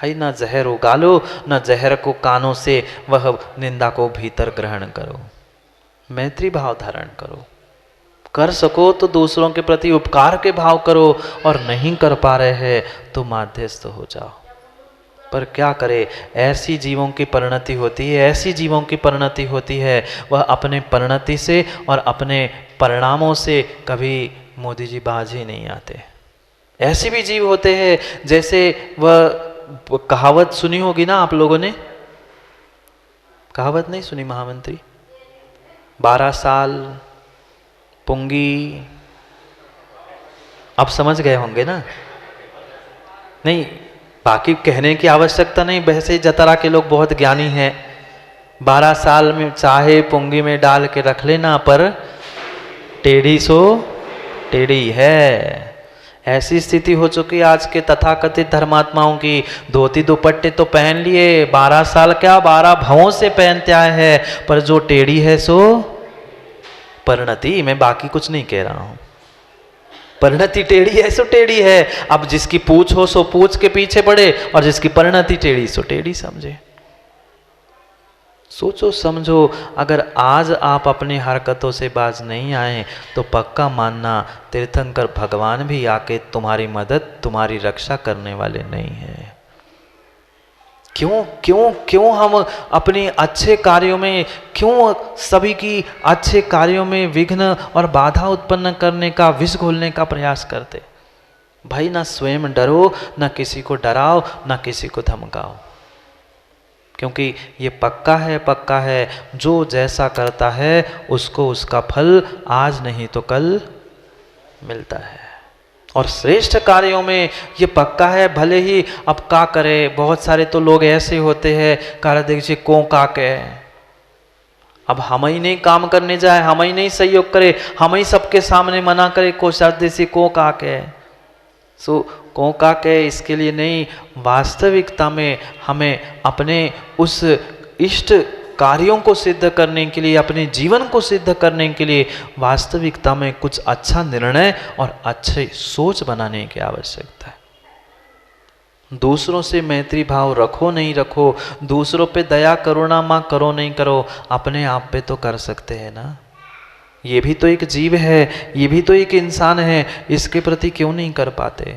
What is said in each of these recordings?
भाई ना जहर उगालो, ना जहर को कानों से वह निंदा को भीतर ग्रहण करो। मैत्री भाव धारण करो। कर सको तो दूसरों के प्रति उपकार के भाव करो, और नहीं कर पा रहे हैं तो माध्यस्थ हो जाओ। पर क्या करे, ऐसी जीवों की परिणति होती है, ऐसी जीवों की परिणति होती है, वह अपने परिणति से और अपने परिणामों से कभी मोदी जी बाज ही नहीं आते। ऐसे भी जीव होते हैं, जैसे वह कहावत सुनी होगी ना आप लोगों ने, कहावत नहीं सुनी महामंत्री, 12 साल पुंगी, अब समझ गए होंगे ना? नहीं, बाकी कहने की आवश्यकता नहीं, वैसे जतरा के लोग बहुत ज्ञानी हैं। 12 साल में चाहे पुंगी में डाल के रख लेना, पर टेढ़ी सो टेढ़ी है। ऐसी स्थिति हो चुकी आज के तथाकथित धर्मात्माओं की। धोती दुपट्टे तो पहन लिए, 12 साल क्या 12 भवों से पहनते आए हैं, पर जो टेढ़ी है सो परिणति। मैं बाकी कुछ नहीं कह रहा हूं, परिणति टेढ़ी है सो टेढ़ी है। अब जिसकी पूछ हो सो पूछ के पीछे पड़े, और जिसकी परिणति टेढ़ी सो टेढ़ी समझे। सोचो समझो, अगर आज आप अपनी हरकतों से बाज नहीं आए तो पक्का मानना तीर्थंकर भगवान भी आके तुम्हारी मदद, तुम्हारी रक्षा करने वाले नहीं है। क्यों क्यों क्यों हम अपने अच्छे कार्यों में, क्यों सभी की अच्छे कार्यों में विघ्न और बाधा उत्पन्न करने का, विष घोलने का प्रयास करते? भाई ना स्वयं डरो, ना किसी को डराओ, ना किसी को धमकाओ, क्योंकि ये पक्का है जो जैसा करता है उसको उसका फल आज नहीं तो कल मिलता है। और श्रेष्ठ कार्यों में ये पक्का है, भले ही अब का करे, बहुत सारे तो लोग ऐसे होते हैं, कार्य देखिए को का के, अब हम ही नहीं काम करने जाए, हम ही नहीं सहयोग करे, हम ही सबके सामने मना करे, कोशादेशी को का के सो को का के, इसके लिए नहीं, वास्तविकता में हमें अपने उस इष्ट कार्यों को सिद्ध करने के लिए, अपने जीवन को सिद्ध करने के लिए वास्तविकता में कुछ अच्छा निर्णय और अच्छी सोच बनाने की आवश्यकता है। दूसरों से मैत्री भाव रखो नहीं रखो, दूसरों पे दया करुणा मां करो नहीं करो, अपने आप पे तो कर सकते हैं ना। ये भी तो एक जीव है, ये भी तो एक इंसान है, इसके प्रति क्यों नहीं कर पाते?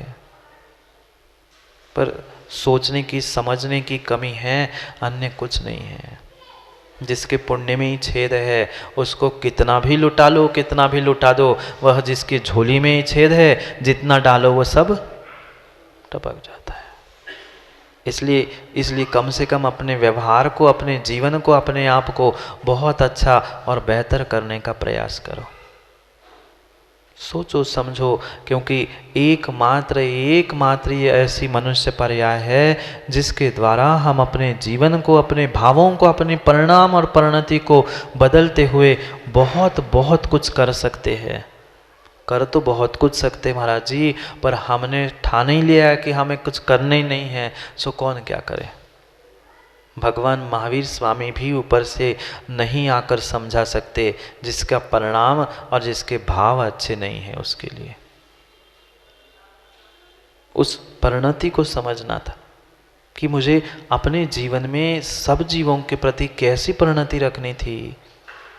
पर सोचने की, समझने की कमी है, अन्य कुछ नहीं है। जिसके पुण्य में ही छेद है उसको कितना भी लुटा लो, कितना भी लुटा दो, वह जिसकी झोली में ही छेद है, जितना डालो वो सब टपक जाता है। इसलिए कम से कम अपने व्यवहार को, अपने जीवन को, अपने आप को बहुत अच्छा और बेहतर करने का प्रयास करो। सोचो समझो, क्योंकि एकमात्र ये ऐसी मनुष्य पर्याय है जिसके द्वारा हम अपने जीवन को, अपने भावों को, अपने परिणाम और परिणति को बदलते हुए बहुत बहुत कुछ कर सकते हैं। कर तो बहुत कुछ सकते महाराज जी, पर हमने ठान ही लिया कि हमें कुछ करने ही नहीं है, सो कौन क्या करे। भगवान महावीर स्वामी भी ऊपर से नहीं आकर समझा सकते, जिसका परिणाम और जिसके भाव अच्छे नहीं हैं उसके लिए। उस परिणति को समझना था कि मुझे अपने जीवन में सब जीवों के प्रति कैसी परिणति रखनी थी।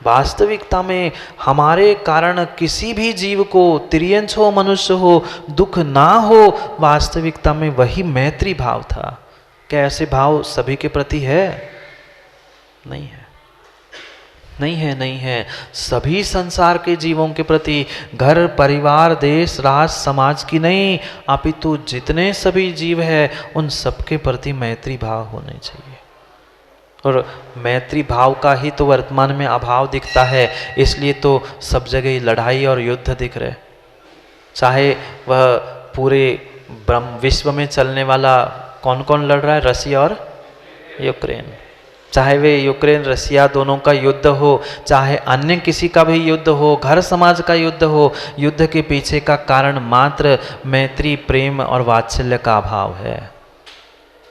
वास्तविकता में हमारे कारण किसी भी जीव को, तिर्यंश हो मनुष्य हो, दुख ना हो, वास्तविकता में वही मैत्री भाव था। क्या ऐसे भाव सभी के प्रति है? नहीं है, नहीं है, नहीं है। सभी संसार के जीवों के प्रति, घर परिवार देश राष्ट्र समाज की नहीं, अपितु जितने सभी जीव है उन सबके प्रति मैत्री भाव होने चाहिए। और मैत्री भाव का ही तो वर्तमान में अभाव दिखता है, इसलिए तो सब जगह लड़ाई और युद्ध दिख रहे। चाहे वह पूरे ब्रह्म विश्व में चलने वाला कौन कौन लड़ रहा है, रसिया और यूक्रेन, चाहे वे यूक्रेन रसिया दोनों का युद्ध हो, चाहे अन्य किसी का भी युद्ध हो, घर समाज का युद्ध हो, युद्ध के पीछे का कारण मात्र मैत्री, प्रेम और वात्सल्य का अभाव है।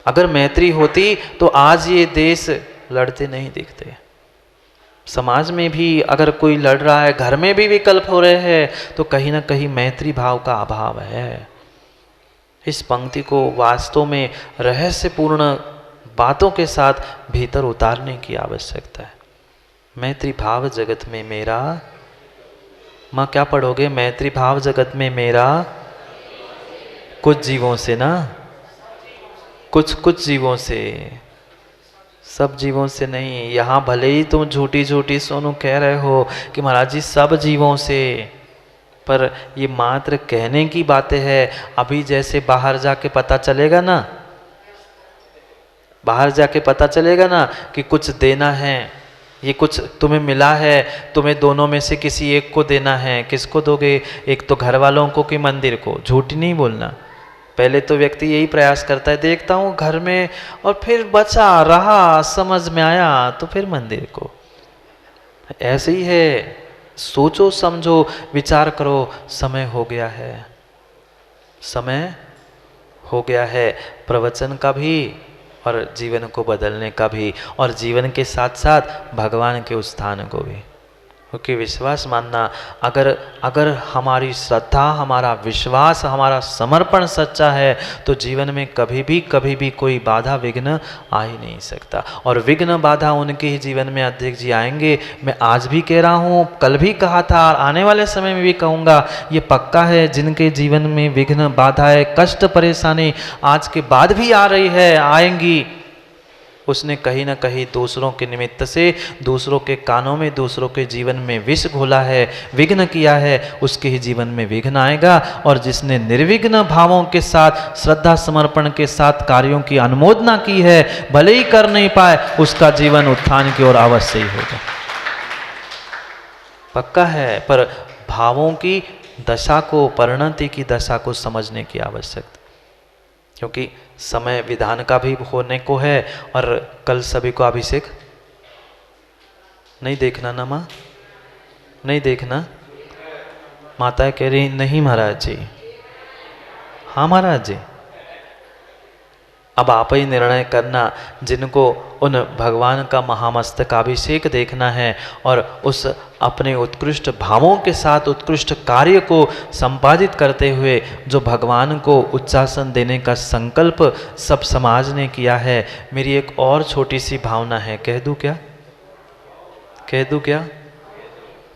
अगर मैत्री होती तो आज ये देश लड़ते नहीं दिखते। समाज में भी अगर कोई लड़ रहा है, घर में भी विकल्प हो रहे हैं, तो कहीं ना कहीं मैत्री भाव का अभाव है। इस पंक्ति को वास्तव में रहस्यपूर्ण बातों के साथ भीतर उतारने की आवश्यकता है। मैत्री भाव जगत में मेरा, माँ क्या पढ़ोगे? मैत्री भाव जगत में मेरा, कुछ जीवों से ना, कुछ जीवों से, सब जीवों से नहीं। यहाँ भले ही तुम झूठी झूठी सोनू कह रहे हो कि महाराज जी सब जीवों से, पर ये मात्र कहने की बातें हैं। अभी जैसे बाहर जाके पता चलेगा ना, बाहर जाके पता चलेगा ना कि कुछ देना है, ये कुछ तुम्हें मिला है, तुम्हें दोनों में से किसी एक को देना है। किसको दोगे? एक तो घर वालों को कि मंदिर को? झूठ नहीं बोलना। पहले तो व्यक्ति यही प्रयास करता है, देखता हूँ घर में, और फिर बचा रहा, समझ में आया तो फिर मंदिर को। ऐसे ही है, सोचो समझो विचार करो। समय हो गया है, समय हो गया है प्रवचन का भी और जीवन को बदलने का भी, और जीवन के साथ साथ भगवान के उत्थान को भी। क्योंकि विश्वास मानना, अगर हमारी श्रद्धा, हमारा विश्वास, हमारा समर्पण सच्चा है तो जीवन में कभी भी कोई बाधा विघ्न आ ही नहीं सकता। और विघ्न बाधा उनके ही जीवन में अधिक जी आएंगे। मैं आज भी कह रहा हूँ, कल भी कहा था, और आने वाले समय में भी कहूँगा, ये पक्का है। जिनके जीवन में विघ्न बाधाएं, कष्ट परेशानी आज के बाद भी आ रही है, आएंगी, उसने कहीं ना कहीं दूसरों के निमित्त से, दूसरों के कानों में, दूसरों के जीवन में विष घोला है, विघ्न किया है। उसके ही जीवन में विघ्न आएगा। और जिसने निर्विघ्न भावों के साथ, श्रद्धा समर्पण के साथ कार्यों की अनुमोदना की है, भले ही कर नहीं पाए, उसका जीवन उत्थान की ओर अवश्य ही होगा, पक्का है। पर भावों की दशा को, परिणति की दशा को समझने की आवश्यकता, क्योंकि समय विधान का भी होने को है। और कल सभी को अभिषेक नहीं देखना ना माँ, नहीं देखना। माता कह रही नहीं महाराज जी। हाँ महाराज जी, अब आप ही निर्णय करना। जिनको उन भगवान का महामस्तकाभिषेक देखना है और उस अपने उत्कृष्ट भावों के साथ उत्कृष्ट कार्य को संपादित करते हुए जो भगवान को उच्चासन देने का संकल्प सब समाज ने किया है, मेरी एक और छोटी सी भावना है। कह दूं क्या? कह दूं क्या?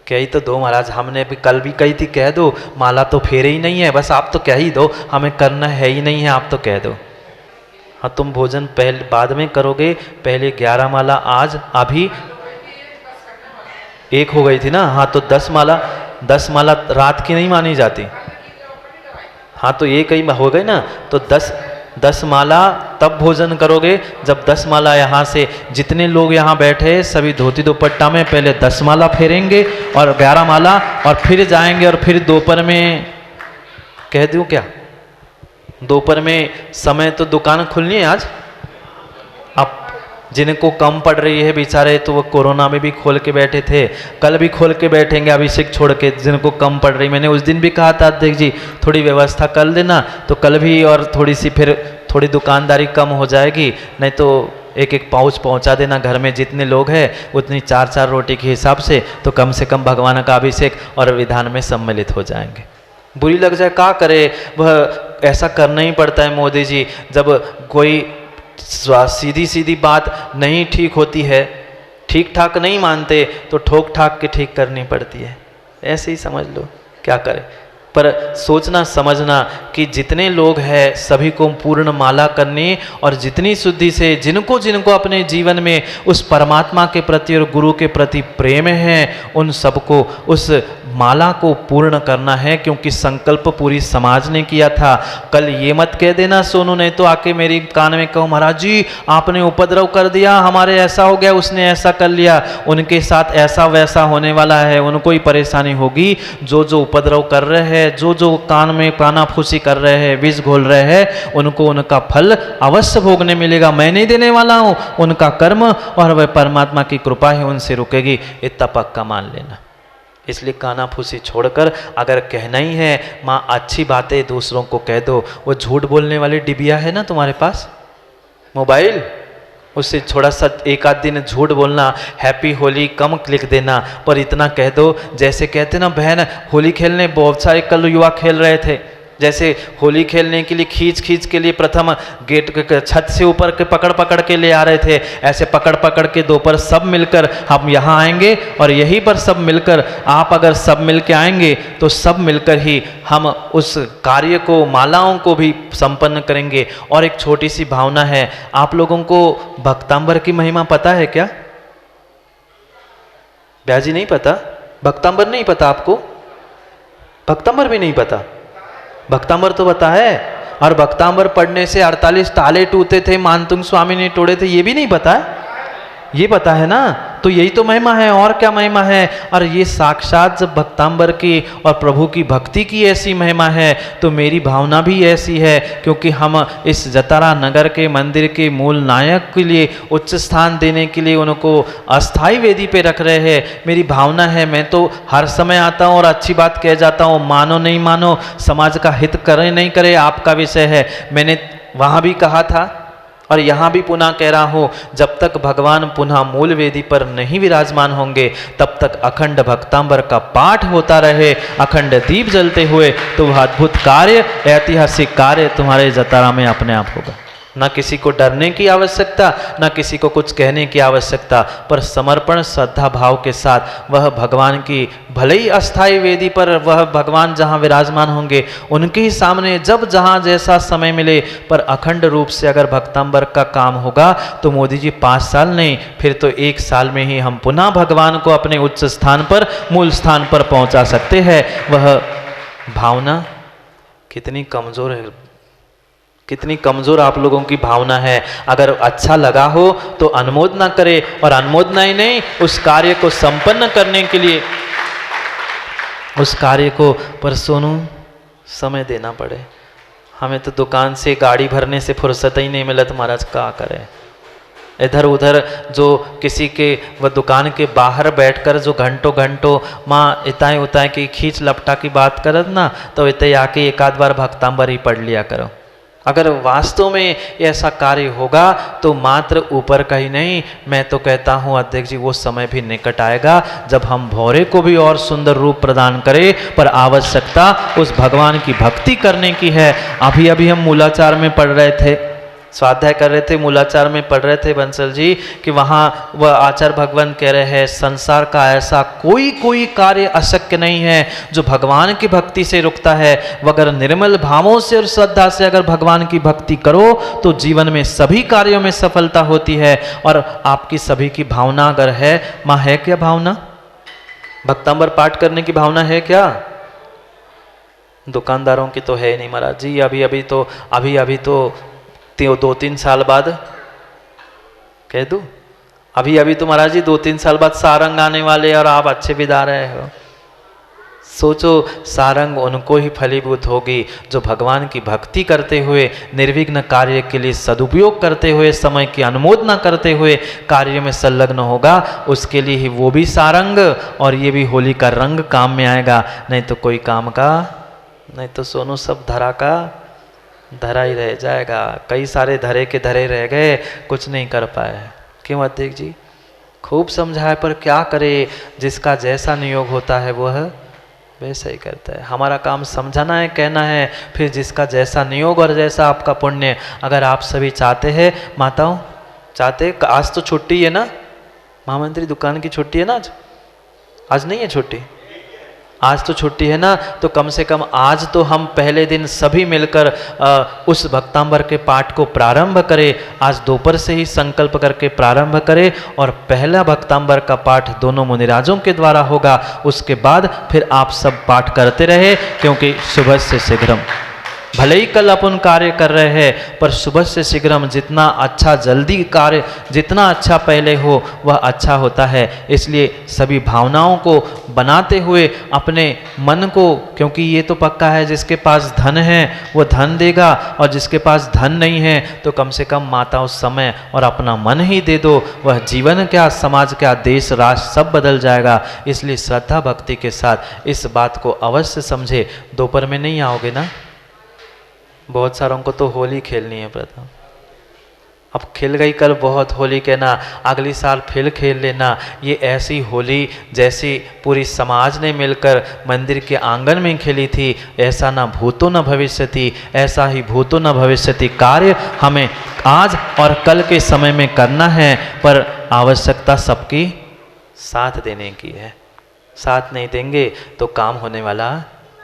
कह ही तो दो महाराज, हमने भी कल भी कही थी, कह दो। माला तो फेरे ही नहीं है, बस आप तो कह ही दो, हमें करना है ही नहीं है, आप तो कह दो। हाँ, तुम भोजन पहले बाद में करोगे, पहले 11 माला आज, अभी 1 हो गई थी ना। हाँ, तो 10 माला रात की नहीं मानी जाती। हाँ, तो ये कहीं हो गई ना, तो 10 माला तब भोजन करोगे जब 10 माला यहाँ से जितने लोग यहाँ बैठे सभी धोती दुपट्टा में पहले 10 माला फेरेंगे और 11 माला, और फिर जाएंगे। और फिर दोपहर में कह दूँ क्या? दोपहर में समय तो दुकान खुलनी है आज। अब जिनको कम पड़ रही है बेचारे, तो वो कोरोना में भी खोल के बैठे थे, कल भी खोल के बैठेंगे अभिषेक छोड़ के। जिनको कम पड़ रही, मैंने उस दिन भी कहा था अध्यक्ष जी थोड़ी व्यवस्था कर देना, तो कल भी और थोड़ी सी फिर थोड़ी दुकानदारी कम हो जाएगी। नहीं तो एक एक पाउच पहुंचा देना घर में, जितने लोग हैं उतनी 4-4 रोटी के हिसाब से, तो कम से कम भगवान का अभिषेक और विधान में सम्मिलित हो जाएंगे। बुरी लग जाए क्या करे, वह ऐसा करना ही पड़ता है मोदी जी। जब कोई सीधी सीधी बात नहीं ठीक होती है, ठीक ठाक नहीं मानते, तो ठोक ठाक के ठीक करनी पड़ती है। ऐसे ही समझ लो, क्या करें। पर सोचना समझना कि जितने लोग हैं सभी को पूर्ण माला करनी, और जितनी शुद्धि से जिनको जिनको अपने जीवन में उस परमात्मा के प्रति और गुरु के प्रति प्रेम है, उन सबको उस माला को पूर्ण करना है। क्योंकि संकल्प पूरी समाज ने किया था। कल ये मत कह देना सोनू ने तो आके मेरी कान में कहो, महाराज जी आपने उपद्रव कर दिया, हमारे ऐसा हो गया, उसने ऐसा कर लिया। उनके साथ ऐसा वैसा होने वाला है, उनको ही परेशानी होगी। जो जो उपद्रव कर रहे हैं, जो जो कान में कानाफूसी कर रहे हैं, विष घोल रहे हैं, उनको उनका फल अवश्य भोगने मिलेगा। मैं नहीं देने वाला हूँ, उनका कर्म और वह परमात्मा की कृपा है उनसे रुकेगी, इतना पक्का मान लेना। इसलिए कानाफूसी छोड़कर अगर कहना ही है माँ अच्छी बातें दूसरों को कह दो। वो झूठ बोलने वाली डिबिया है ना तुम्हारे पास, मोबाइल, उससे थोड़ा सा एक आध दिन झूठ बोलना, हैप्पी होली कम लिख देना, पर इतना कह दो। जैसे कहते ना बहन होली खेलने बहुत सारे कल युवा खेल रहे थे, जैसे होली खेलने के लिए खींच खींच के लिए प्रथम गेट छत से ऊपर के पकड़ पकड़ के ले आ रहे थे, ऐसे पकड़ पकड़ के दोपहर सब मिलकर हम यहाँ आएंगे और यहीं पर सब मिलकर, आप अगर सब मिल के आएंगे तो सब मिलकर ही हम उस कार्य को, मालाओं को भी संपन्न करेंगे। और एक छोटी सी भावना है, आप लोगों को भक्तांबर की महिमा पता है क्या? ब्याजी नहीं पता? भक्तांबर नहीं पता आपको? भक्तांबर भी नहीं पता? भक्तांबर तो पता है। और भक्तांबर पढ़ने से 48 ताले टूटे थे, मानतुंग स्वामी ने तोड़े थे, ये भी नहीं पता है? ये पता है ना? तो यही तो महिमा है, और क्या महिमा है। और ये साक्षात जब भक्तांबर की और प्रभु की भक्ति की ऐसी महिमा है तो मेरी भावना भी ऐसी है, क्योंकि हम इस जतारा नगर के मंदिर के मूल नायक के लिए उच्च स्थान देने के लिए उनको अस्थाई वेदी पे रख रहे हैं। मेरी भावना है, मैं तो हर समय आता हूँ और अच्छी बात कह जाता हूँ, मानो नहीं मानो, समाज का हित करे नहीं करे आपका विषय है। मैंने वहाँ भी कहा था और यहाँ भी पुनः कह रहा हूँ, जब तक भगवान पुनः मूल वेदी पर नहीं विराजमान होंगे तब तक अखंड भक्तांबर का पाठ होता रहे, अखंड दीप जलते हुए, तो वह अद्भुत कार्य, ऐतिहासिक कार्य तुम्हारे जतारा में अपने आप होगा। ना किसी को डरने की आवश्यकता, ना किसी को कुछ कहने की आवश्यकता, पर समर्पण श्रद्धा भाव के साथ वह भगवान की, भले ही अस्थाई वेदी पर वह भगवान जहाँ विराजमान होंगे उनके ही सामने जब जहाँ जैसा समय मिले, पर अखंड रूप से अगर भक्तांबर का काम होगा तो मोदी जी 5 साल नहीं, फिर तो 1 साल में ही हम पुनः भगवान को अपने उच्च स्थान पर, मूल स्थान पर पहुँचा सकते हैं। वह भावना कितनी कमज़ोर है, कितनी कमज़ोर आप लोगों की भावना है। अगर अच्छा लगा हो तो अनुमोदना करे, और अनुमोदना ही नहीं, उस कार्य को संपन्न करने के लिए उस कार्य को, पर सोनू समय देना पड़े। हमें तो दुकान से गाड़ी भरने से फुर्सत ही नहीं मिला, तो महाराज क्या करें। इधर उधर जो किसी के वह दुकान के बाहर बैठकर जो घंटों घंटों माँ इताएँ उताएँ की खींच लपटा की बात करत ना, तो इतने आके एक आध बार भक्तांबर ही पढ़ लिया करो। अगर वास्तव में ऐसा कार्य होगा तो मात्र ऊपर का ही नहीं, मैं तो कहता हूँ अध्यक्ष जी, वो समय भी निकट आएगा जब हम भौरे को भी और सुंदर रूप प्रदान करें, पर आवश्यकता उस भगवान की भक्ति करने की है। अभी अभी हम मूलाचार में पढ़ रहे थे, स्वाध्याय कर रहे थे, मूलाचार में पढ़ रहे थे बंसल जी, कि वहाँ वह आचार्य भगवान कह रहे हैं, संसार का ऐसा कोई कार्य अशक्य नहीं है जो भगवान की भक्ति से रुकता है। अगर निर्मल भावों से और श्रद्धा से अगर भगवान की भक्ति करो तो जीवन में सभी कार्यों में सफलता होती है। और आपकी सभी की भावना अगर है, माँ है क्या भावना? भक्तांबर पाठ करने की भावना है क्या? दुकानदारों की तो है नहीं महाराज जी। अभी तो 2-3 साल बाद कह दूं, अभी तो महाराज जी 2-3 साल बाद सारंग आने वाले और आप अच्छे विदा रहे हो। सोचो, सारंग उनको ही फलीभूत होगी जो भगवान की भक्ति करते हुए, निर्विघ्न कार्य के लिए सदुपयोग करते हुए, समय की अनुमोदना करते हुए कार्य में संलग्न होगा, उसके लिए ही वो भी सारंग और ये भी होली का रंग काम में आएगा। नहीं तो कोई काम का नहीं, तो सोनू सब धरा का धरा ही रह जाएगा। कई सारे धरे के धरे रह गए, कुछ नहीं कर पाए। क्यों अध्यक्ष जी? खूब समझाए, पर क्या करे, जिसका जैसा नियोग होता है वह वैसा ही करता है। हमारा काम समझाना है, कहना है, फिर जिसका जैसा नियोग और जैसा आपका पुण्य। अगर आप सभी चाहते हैं, माताओं चाहते, आज तो छुट्टी है ना, महामंत्री दुकान की छुट्टी है ना, आज नहीं है छुट्टी, आज तो छुट्टी है ना, तो कम से कम आज तो हम पहले दिन सभी मिलकर उस भक्तांबर के पाठ को प्रारंभ करें। आज दोपहर से ही संकल्प करके प्रारंभ करें और पहला भक्तांबर का पाठ दोनों मुनिराजों के द्वारा होगा। उसके बाद फिर आप सब पाठ करते रहे, क्योंकि सुबह से शीघ्रम, भले ही कल अपन कार्य कर रहे हैं, पर सुबह से शीघ्रम जितना अच्छा जल्दी कार्य, जितना अच्छा पहले हो वह अच्छा होता है। इसलिए सभी भावनाओं को बनाते हुए अपने मन को, क्योंकि ये तो पक्का है जिसके पास धन है वो धन देगा, और जिसके पास धन नहीं है तो कम से कम माताओं समय और अपना मन ही दे दो, वह जीवन क्या, समाज क्या, देश राष्ट्र सब बदल जाएगा। इसलिए श्रद्धा भक्ति के साथ इस बात को अवश्य समझे। दोपहर में नहीं आओगे ना? बहुत सारों को तो होली खेलनी है प्रथम, अब खिल गई कल बहुत होली कहना, अगली साल फिर खेल लेना। ये ऐसी होली जैसी पूरी समाज ने मिलकर मंदिर के आंगन में खेली थी, ऐसा ना भूतो न भविष्यति, ऐसा ही भूतो न भविष्यति कार्य हमें आज और कल के समय में करना है। पर आवश्यकता सबकी साथ देने की है। साथ नहीं देंगे तो काम होने वाला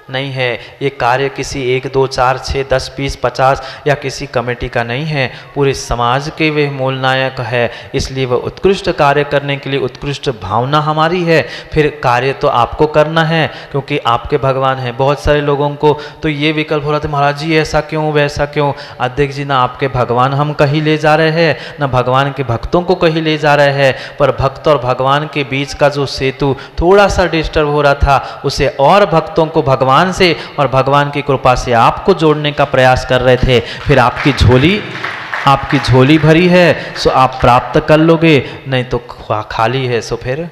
नहीं है। ये कार्य किसी 1 2 4 6 10 20 50 या किसी कमेटी का नहीं है, पूरे समाज के वे मूल नायक है। इसलिए वह उत्कृष्ट कार्य करने के लिए उत्कृष्ट भावना हमारी है। फिर कार्य तो आपको करना है क्योंकि आपके भगवान हैं। बहुत सारे लोगों को तो ये विकल्प हो रहा था, महाराज जी ऐसा क्यों वैसा क्यों। अध्यक्ष जी, ना आपके भगवान हम कहीं ले जा रहे हैं, ना भगवान के भक्तों को कहीं ले जा रहे हैं, पर भक्त और भगवान के बीच का जो सेतु थोड़ा सा डिस्टर्ब हो रहा था, उसे और भक्तों को भगवान से और भगवान की कृपा से आपको जोड़ने का प्रयास कर रहे थे। फिर आपकी झोली भरी है सो आप प्राप्त कर लोगे, नहीं तो खाली है सो फिर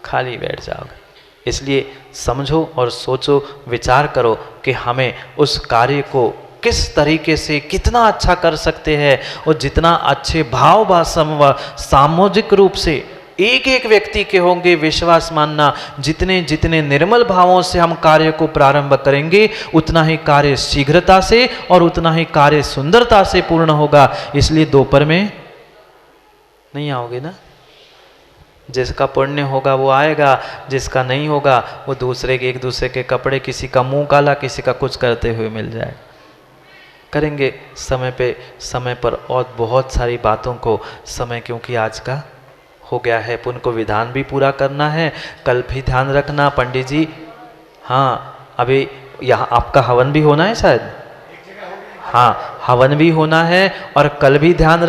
खाली बैठ जाओगे। इसलिए समझो और सोचो, विचार करो कि हमें उस कार्य को किस तरीके से कितना अच्छा कर सकते हैं, और जितना अच्छे भाव व सामूहिक रूप से एक एक व्यक्ति के होंगे, विश्वास मानना जितने जितने निर्मल भावों से हम कार्य को प्रारंभ करेंगे, उतना ही कार्य शीघ्रता से और उतना ही कार्य सुंदरता से पूर्ण होगा। इसलिए दोपहर में नहीं आओगे ना, जिसका पुण्य होगा वो आएगा, जिसका नहीं होगा वो एक दूसरे के कपड़े, किसी का मुंह काला, किसी का कुछ करते हुए मिल जाए। करेंगे समय पर और बहुत सारी बातों को समय, क्योंकि आज का हो गया है। पुण्य को विधान भी पूरा करना है, कल भी ध्यान रखना पंडित जी। हाँ, अभी यहाँ आपका हवन भी होना है शायद। हाँ, हवन भी होना है और कल भी ध्यान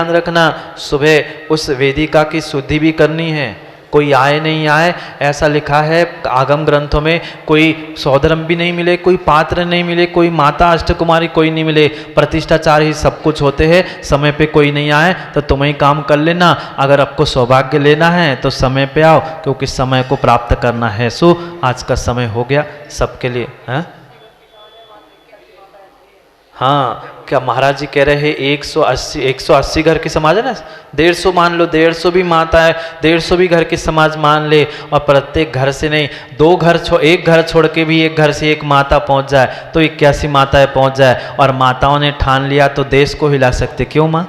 रखना, सुबह उस वेदिका की शुद्धि भी करनी है। कोई आए नहीं आए ऐसा लिखा है आगम ग्रंथों में, कोई सौधर्म भी नहीं मिले, कोई पात्र नहीं मिले, कोई माता अष्टकुमारी कोई नहीं मिले, प्रतिष्ठाचार ही सब कुछ होते हैं। समय पे कोई नहीं आए तो तुम ही काम कर लेना। अगर आपको सौभाग्य लेना है तो समय पे आओ, क्योंकि समय को प्राप्त करना है। सो आज का समय हो गया सबके लिए। हाँ, क्या महाराज जी कह रहे हैं 180 घर की समाज है ना, 150 मान लो, 150 भी माता है, 150 भी घर की समाज मान ले, और प्रत्येक घर से नहीं, एक घर छोड़ के भी एक घर से एक माता पहुंच जाए तो 81 माताएं पहुंच जाए। और माताओं ने ठान लिया तो देश को हिला सकते। क्यों माँ?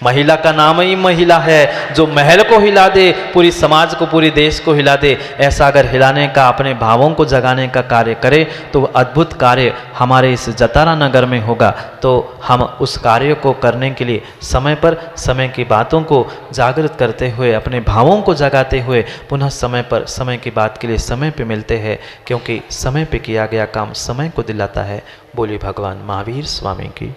महिला का नाम ही महिला है, जो महल को हिला दे, पूरी समाज को, पूरी देश को हिला दे। ऐसा अगर हिलाने का, अपने भावों को जगाने का कार्य करे तो अद्भुत कार्य हमारे इस जतारा नगर में होगा। तो हम उस कार्य को करने के लिए समय पर समय की बातों को जागृत करते हुए, अपने भावों को जगाते हुए पुनः समय पर समय की बात के लिए समय पे मिलते हैं, क्योंकि समय पे किया गया काम समय को दिलाता है। बोली भगवान महावीर स्वामी की।